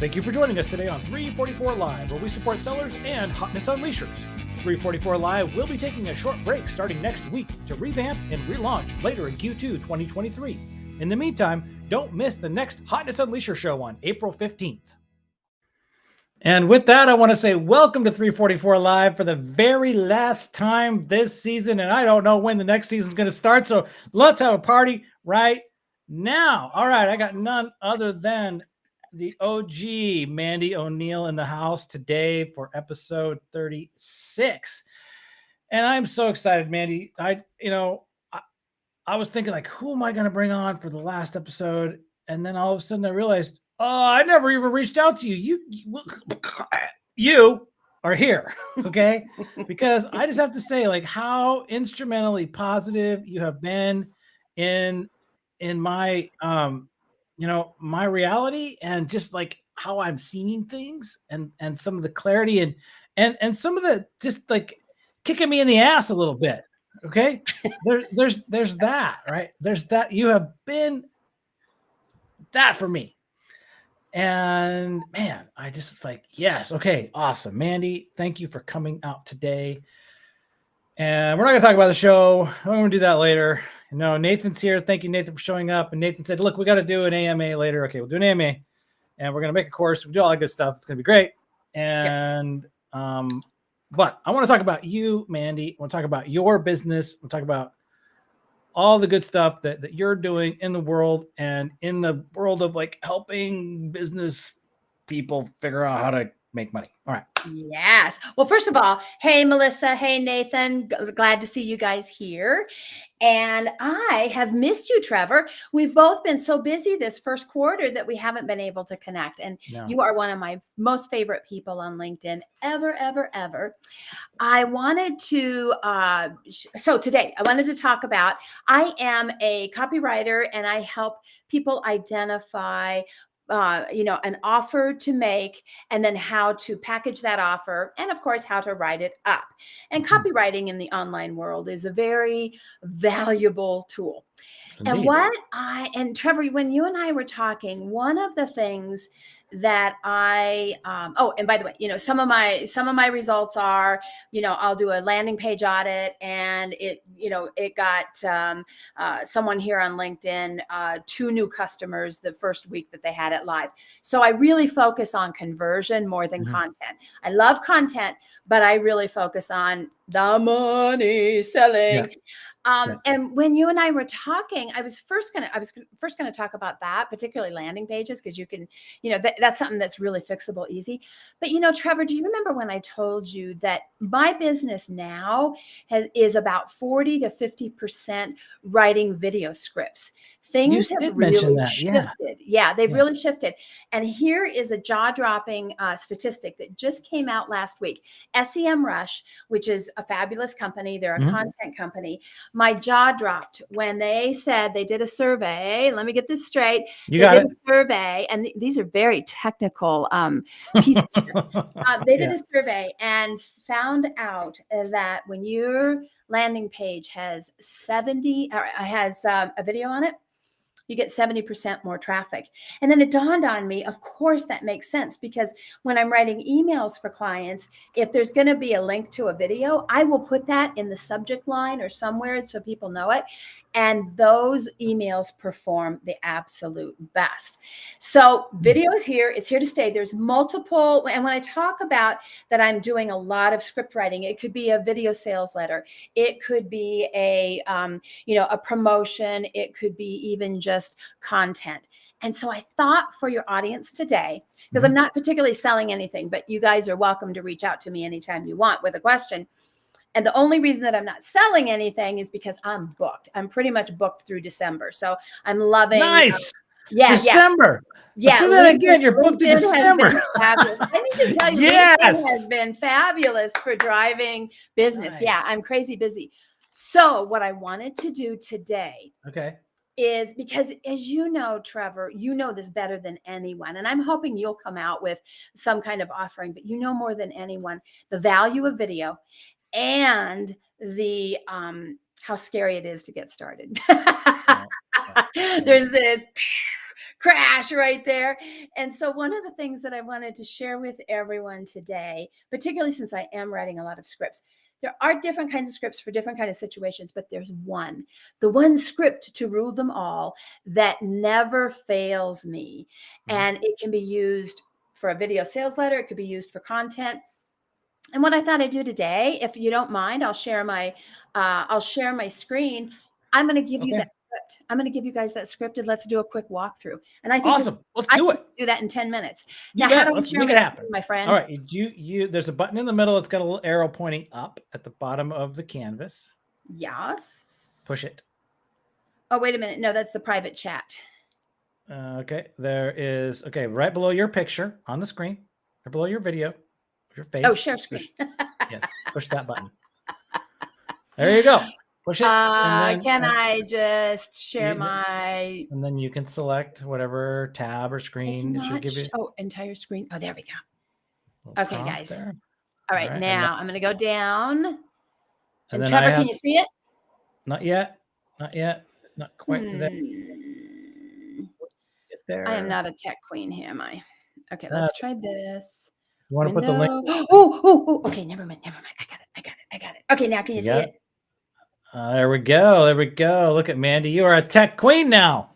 Thank you for joining us today on 344 Live, where we support sellers and hotness unleashers. 344 Live will be taking a short break starting next week to revamp and relaunch later in Q2 2023. In the meantime, don't miss the next Hotness Unleasher show on April 15th. And with that, I want to say welcome to 344 Live for the very last time this season. And I don't know when the next season is going to start, so let's have a party right now. All right, I got none other than the OG Mandy O'Neill in the house today for episode 36. And I'm so excited, Mandy. I was thinking, like, who am I going to bring on for the last episode? And then all of a sudden I realized, oh, I never even reached out to you. You are here, okay? Because I just have to say, like, how instrumentally positive you have been in my my reality, and just like how I'm seeing things, and some of the clarity and some of the just like kicking me in the ass a little bit. Okay. There's that, right? There's that. You have been that for me. And man, I just was like, yes. Okay. Awesome. Mandy, thank you for coming out today. And we're not going to talk about the show. We're going to do that later. No, Nathan's here. Thank you, Nathan, for showing up. And Nathan said, look, we got to do an AMA later. Okay, we'll do an AMA. And we're going to make a course. We'll do all that good stuff. It's going to be great. And, but I want to talk about you, Mandy. I want to talk about your business. I want to talk about all the good stuff that you're doing in the world, and in the world of like helping business people figure out how to make money. All right. Yes. Well, first of all, hey, Melissa. Hey, Nathan. Glad to see you guys here. And I have missed you, Trevor. We've both been so busy this first quarter that we haven't been able to connect. And you are one of my most favorite people on LinkedIn ever, ever, ever. I wanted to, so today I wanted to talk about, I am a copywriter and I help people identify an offer to make, and then how to package that offer, and of course, how to write it up. And copywriting in the online world is a very valuable tool. And and Trevor, when you and I were talking, one of the things that and by the way, some of my results are, I'll do a landing page audit, and it got someone here on LinkedIn, 2 new customers the first week that they had it live. So I really focus on conversion more than content. I love content, but I really focus on the money selling. And when you and I were talking, I was first going to talk about that, particularly landing pages, because you can, that's something that's really fixable, easy. But, Trevor, do you remember when I told you that my business now is about 40 to 50% writing video scripts? Things have really shifted. Yeah, they've really shifted. And here is a jaw-dropping statistic that just came out last week. SEMrush, which is a fabulous company, they're a content company. My jaw dropped when they said they did a survey. Let me get this straight. They did a survey, and these are very technical pieces here. They did a survey and found out that when your landing page has a video on it, you get 70% more traffic. And then it dawned on me, of course, that makes sense, because when I'm writing emails for clients, if there's going to be a link to a video, I will put that in the subject line or somewhere so people know it. And those emails perform the absolute best. So video is here. It's here to stay. There's multiple. And when I talk about that, I'm doing a lot of script writing. It could be a video sales letter. It could be a promotion. It could be even just content. And so I thought for your audience today, because I'm not particularly selling anything, but you guys are welcome to reach out to me anytime you want with a question. And the only reason that I'm not selling anything is because I'm booked. I'm pretty much booked through December. So I'm loving. Nice. December. Yeah. Say that again. You're booked in December. I need to tell you, LinkedIn has been fabulous for driving business. Nice. Yeah, I'm crazy busy. So what I wanted to do today. Is because, as you know, Trevor, you know this better than anyone. And I'm hoping you'll come out with some kind of offering, but you know more than anyone the value of video and the how scary it is to get started. There's this crash right there. And so one of the things that I wanted to share with everyone today, particularly since I am writing a lot of scripts, there are different kinds of scripts for different kinds of situations, but there's the one script to rule them all that never fails me. And it can be used for a video sales letter. It could be used for content. And what I thought I'd do today, if you don't mind, I'll share my screen. I'm going to give you that script. I'm going to give you guys that script, and let's do a quick walkthrough. And I think Awesome. Let's do it. do that in 10 minutes. You Now, bet. how do we Let's share make my it happen, screen, my friend? All right. There's a button in the middle. It's got a little arrow pointing up at the bottom of the canvas. Yes. Push it. Oh, wait a minute. No, that's the private chat. Okay. There is, okay, right below your picture on the screen, right below your video, your face. Oh, share screen. Yes. Push that button. There you go. Push it. Can I just share my... And then you can select whatever tab or screen it should give you. Oh, entire screen. Oh, there we go. Okay, guys. There. All right, now I'm going to go down. And Trevor, can you see it? Not yet. Not yet. It's not quite there. I am not a tech queen here, am I? Okay, let's try this. You want to put the link? Oh, okay, never mind. I got it. Okay, now can you see it? There we go. Look at Mandy. You are a tech queen now.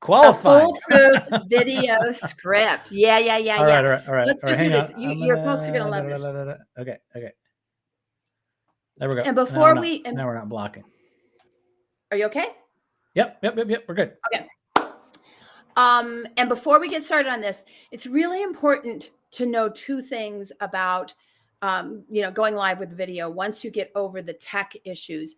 Qualified. A foolproof video script. Yeah. All right. So let's go through this. Your folks are going to love this. Okay. There we go. And before now we're not blocking. Are you okay? Yep. We're good. Okay. And before we get started on this, it's really important to know two things about, going live with video once you get over the tech issues.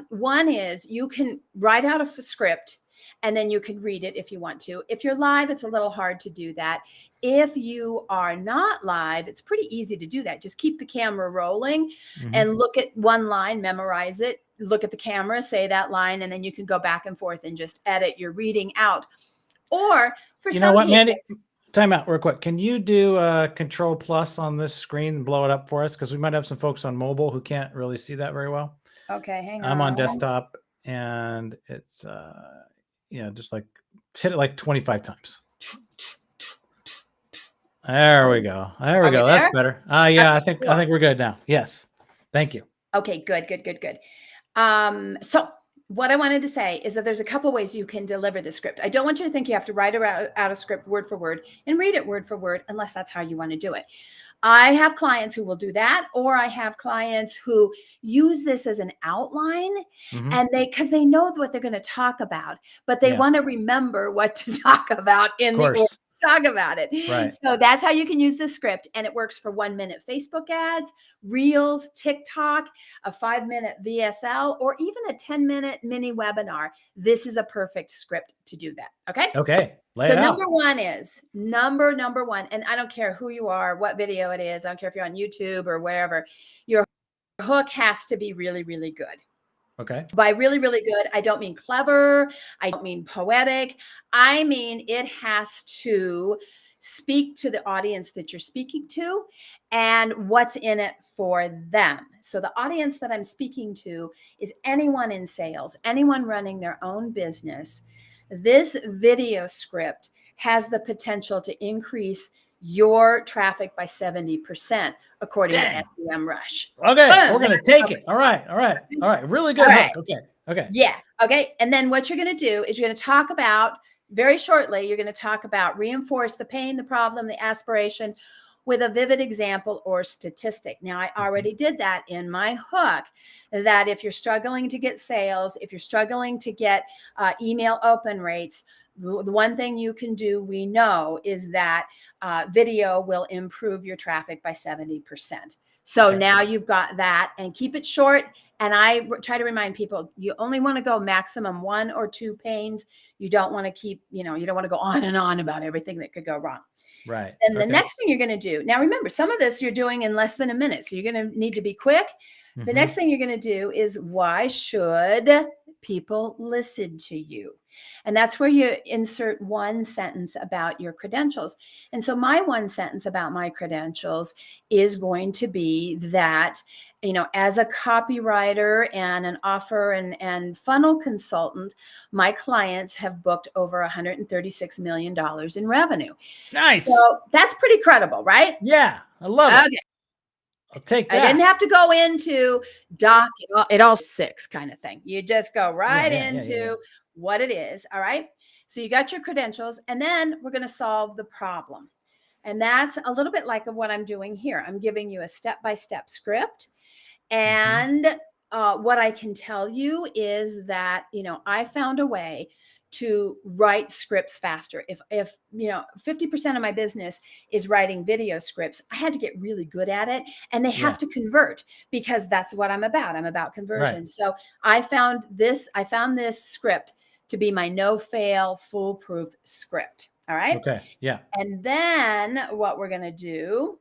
One is you can write out a script and then you can read it if you want to. If you're live, it's a little hard to do that. If you are not live, it's pretty easy to do that. Just keep the camera rolling and look at one line, memorize it, look at the camera, say that line, and then you can go back and forth and just edit your reading out. Or for you know what, Mandy? Time out real quick. Can you do Control Plus on this screen and blow it up for us? Because we might have some folks on mobile who can't really see that very well. Okay, hang on. I'm on desktop, and it's just like hit it like 25 times. There we go. That's better. I think we're good now. Yes. Thank you. Okay, good. So what I wanted to say is that there's a couple ways you can deliver the script. I don't want you to think you have to write out a script word for word and read it word for word, unless that's how you want to do it. I have clients who will do that, or I have clients who use this as an outline, and because they know what they're going to talk about, but they want to remember what to talk about in the order to talk about it. Right. So that's how you can use the script, and it works for 1-minute Facebook ads, Reels, TikTok, a 5-minute VSL, or even a 10-minute mini webinar. This is a perfect script to do that. Okay. Lay it out. Number one is number one, and I don't care who you are, what video it is. I don't care if you're on YouTube or wherever. Your hook has to be really, really good. Okay. By really, really good, I don't mean clever. I don't mean poetic. I mean, it has to speak to the audience that you're speaking to and what's in it for them. So the audience that I'm speaking to is anyone in sales, anyone running their own business. This video script has the potential to increase your traffic by 70%, according to SEM Rush. Okay, we're going to take it. All right. Really good. Right. Okay. Yeah. Okay. And then what you're going to do is you're going to talk about, very shortly, you're going to talk about reinforce the pain, the problem, the aspiration with a vivid example or statistic. Now, I already did that in my hook, that if you're struggling to get sales, if you're struggling to get email open rates, the one thing you can do, we know, is that video will improve your traffic by 70%. So now you've got that, and keep it short. And I try to remind people, you only want to go maximum 1 or 2 panes. You don't want to keep, you don't want to go on and on about everything that could go wrong. Right. And the next thing you're going to do, now remember, some of this you're doing in less than a minute. So you're going to need to be quick. The next thing you're going to do is, why should people listen to you? And that's where you insert one sentence about your credentials. And so my one sentence about my credentials is going to be that as a copywriter and an offer and funnel consultant, my clients have booked over $136 million in revenue. Nice. So that's pretty credible, right? Yeah, I love it. Okay. I'll take I that. didn't have to go into doc, it all six kind of thing. You just go right into what it is. All right. So you got your credentials, and then we're going to solve the problem. And that's a little bit like what I'm doing here. I'm giving you a step-by-step script. And what I can tell you is that, I found a way to write scripts faster. If 50% of my business is writing video scripts, I had to get really good at it, and they have to convert, because that's what I'm about. I'm about conversion. Right. So I found this script to be my no-fail, foolproof script. All right. Okay. Yeah. And then what we're going to do,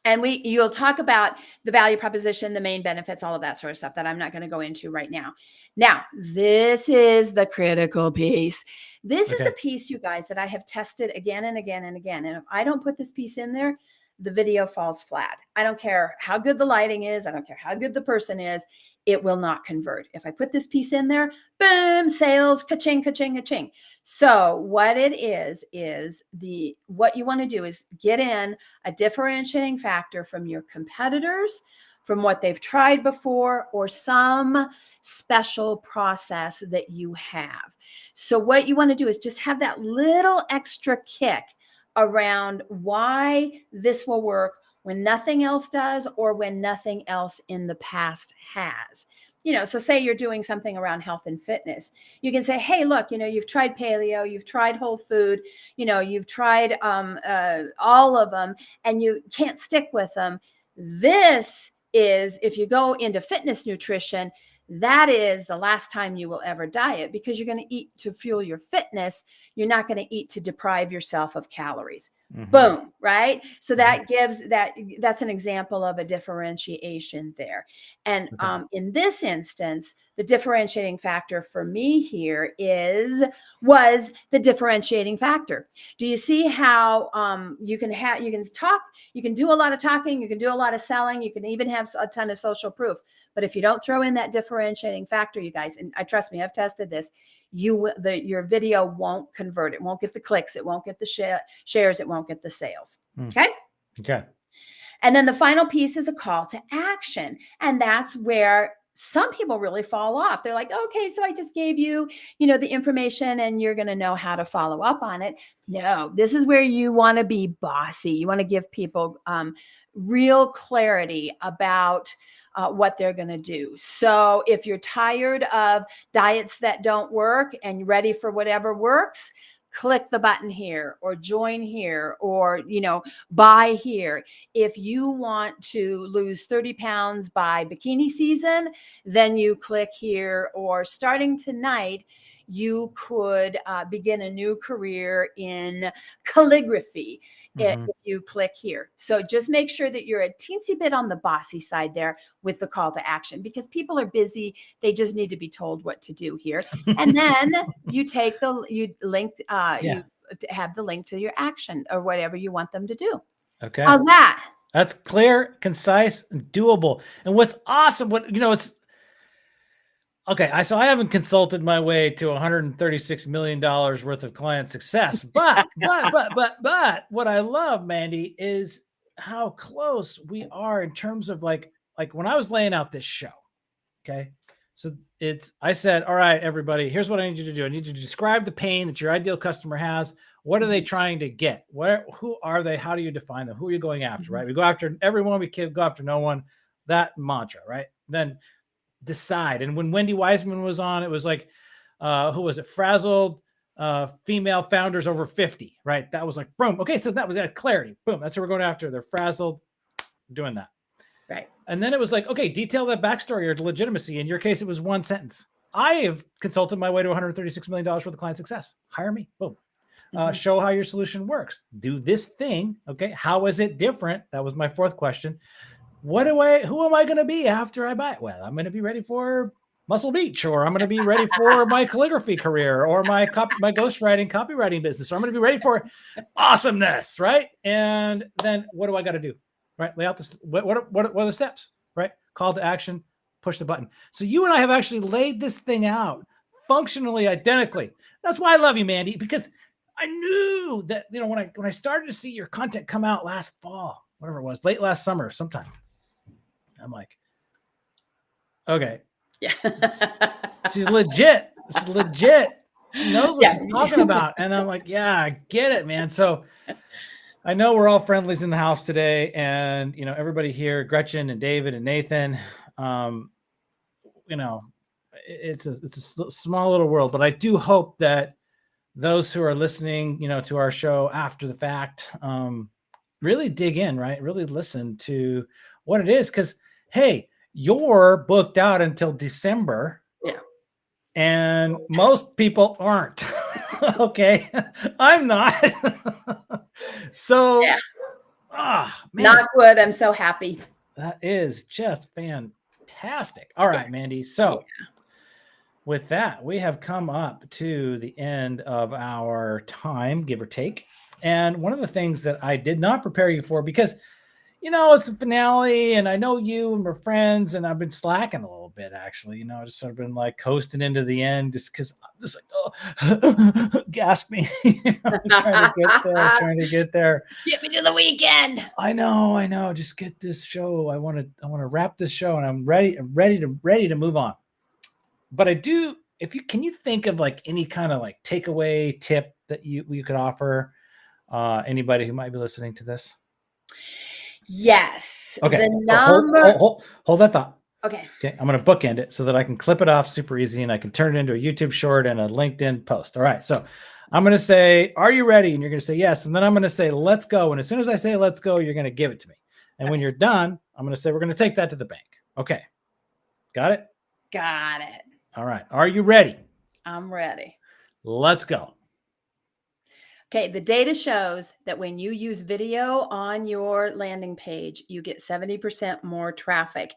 and you'll talk about the value proposition, the main benefits, all of that sort of stuff that I'm not going to go into right now. Now, this is the critical piece. This is the piece, you guys, that I have tested again and again and again. And if I don't put this piece in there, the video falls flat. I don't care how good the lighting is. I don't care how good the person is. It will not convert. If I put this piece in there, boom, sales, ka-ching, ka-ching, ka-ching. So what it is what you want to do is get in a differentiating factor from your competitors, from what they've tried before, or some special process that you have. So what you want to do is just have that little extra kick around why this will work when nothing else does, or when nothing else in the past has. So say you're doing something around health and fitness. You can say, hey, look, you've tried paleo, you've tried whole food, you've tried all of them, and you can't stick with them. This is, if you go into fitness nutrition, that is the last time you will ever diet, because you're going to eat to fuel your fitness. You're not going to eat to deprive yourself of calories. Boom. Right. So that that's an example of a differentiation there. And in this instance, the differentiating factor for me here was the differentiating factor. Do you see how you can talk, you can do a lot of talking, you can do a lot of selling, you can even have a ton of social proof. But if you don't throw in that differentiating factor, you guys, and trust me, I've tested this, your video won't convert. It won't get the clicks. It won't get the shares. It won't get the sales. Okay. Okay. And then the final piece is a call to action. And that's where some people really fall off. They're like, okay, so I just gave you, the information, and you're going to know how to follow up on it. No, this is where you want to be bossy. You want to give people real clarity about what they're going to do. So if you're tired of diets that don't work and you're ready for whatever works, click the button here, or join here, or, buy here. If you want to lose 30 pounds by bikini season, then you click here. Or starting tonight, you could begin a new career in calligraphy if you click here. So just make sure that you're a teensy bit on the bossy side there with the call to action, because people are busy. They just need to be told what to do here. And then you have the link to your action, or whatever you want them to do. Okay. How's that? That's clear, concise, and doable. And what's awesome, okay, so I haven't consulted my way to $136 million worth of client success, but what I love, Mandy, is how close we are in terms of like when I was laying out this show. Okay, so I said, all right, everybody, here's what I need you to do. I need you to describe the pain that your ideal customer has. What are they trying to get? Who are they? How do you define them? Who are you going after? Right? We go after everyone. We can't go after no one. That mantra, right? Then decide. And when Wendy Wiseman was on, it was like, who was it? Frazzled female founders over 50, right? That was like, boom. Okay, so that was that clarity. Boom. That's what we're going after. They're frazzled, doing that. Right. And then it was like, okay, detail that backstory or legitimacy. In your case, it was one sentence. I have consulted my way to $136 million worth of client success. Hire me. Boom. Show how your solution works. Do this thing. Okay. How is it different? That was my fourth question. Who am I going to be after I buy it? Well, I'm going to be ready for Muscle Beach, or I'm going to be ready for my calligraphy career, or my ghostwriting, copywriting business, or I'm going to be ready for awesomeness. Right. And then what do I got to do? Right. Lay out this. What are the steps? Right. call to action, push the button. So you and I have actually laid this thing out functionally identically. That's why I love you, Mandy, because I knew that, when I started to see your content come out last fall, whatever it was, late last summer, sometime, I'm like, okay, Yeah. she's legit. She's legit. She knows what she's talking about. And I'm like, yeah, I get it, man. So I know we're all friendlies in the house today, and everybody here, Gretchen and David and Nathan, it's a small little world, but I do hope that those who are listening, to our show after the fact, really dig in, right? Really listen to what it is. Cause hey, you're booked out until December. Yeah. And most people aren't. Okay. I'm not. So, yeah. Man, Knock wood. I'm so happy. That is just fantastic. All right, Mandy. So with that, we have come up to the end of our time, give or take. And one of the things that I did not prepare you for, because, it's the finale and I know you and we're friends, and I've been slacking a little bit, actually, just sort of been like coasting into the end just because I'm just like, gasp me. trying to get there. Get me to the weekend. I know. Just get this show. I want to wrap this show, and I'm ready to move on. But I do, can you think of like any kind of like takeaway tip that you could offer anybody who might be listening to this? Yes. Okay. The number. Hold that thought. Okay. I'm going to bookend it so that I can clip it off super easy, and I can turn it into a YouTube short and a LinkedIn post. All right. So I'm going to say, are you ready? And you're going to say yes. And then I'm going to say, let's go. And as soon as I say, let's go, you're going to give it to me. And when you're done, I'm going to say, we're going to take that to the bank. Okay. Got it? Got it. All right. Are you ready? I'm ready. Let's go. Okay, the data shows that when you use video on your landing page, you get 70% more traffic.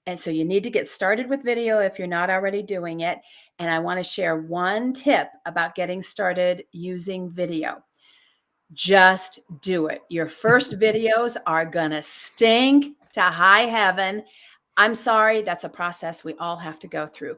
And so you need to get started with video if you're not already doing it. And I want to share one tip about getting started using video. Just do it. Your first videos are going to stink to high heaven. I'm sorry, that's a process we all have to go through.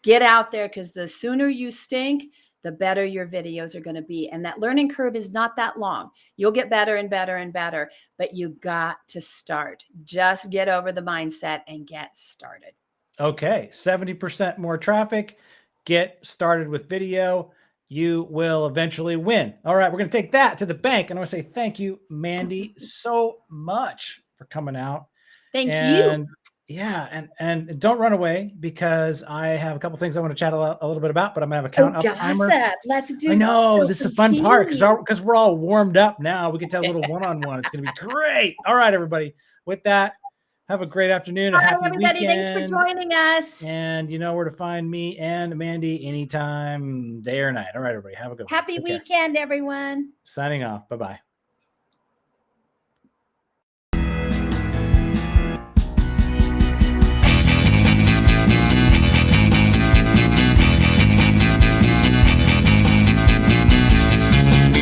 Get out there, because the sooner you stink, the better your videos are going to be. And that learning curve is not that long. You'll get better and better and better, but you got to start. Just get over the mindset and get started. Okay. 70% more traffic. Get started with video. You will eventually win. All right. We're going to take that to the bank. And I want to say thank you, Mandy, so much for coming out. Thank you. Yeah, and don't run away, because I have a couple things I want to chat a little bit about, but I'm gonna have a count up timer. Let's do. I know this is the fun part, because we're all warmed up now. We get to have a little one-on-one. It's gonna be great. All right, everybody. With that, have a great afternoon. A happy everybody. weekend. Thanks for joining us. And you know where to find me and Mandy anytime, day or night. All right, everybody. Have a good one. Happy weekend, everyone. Signing off. Bye-bye.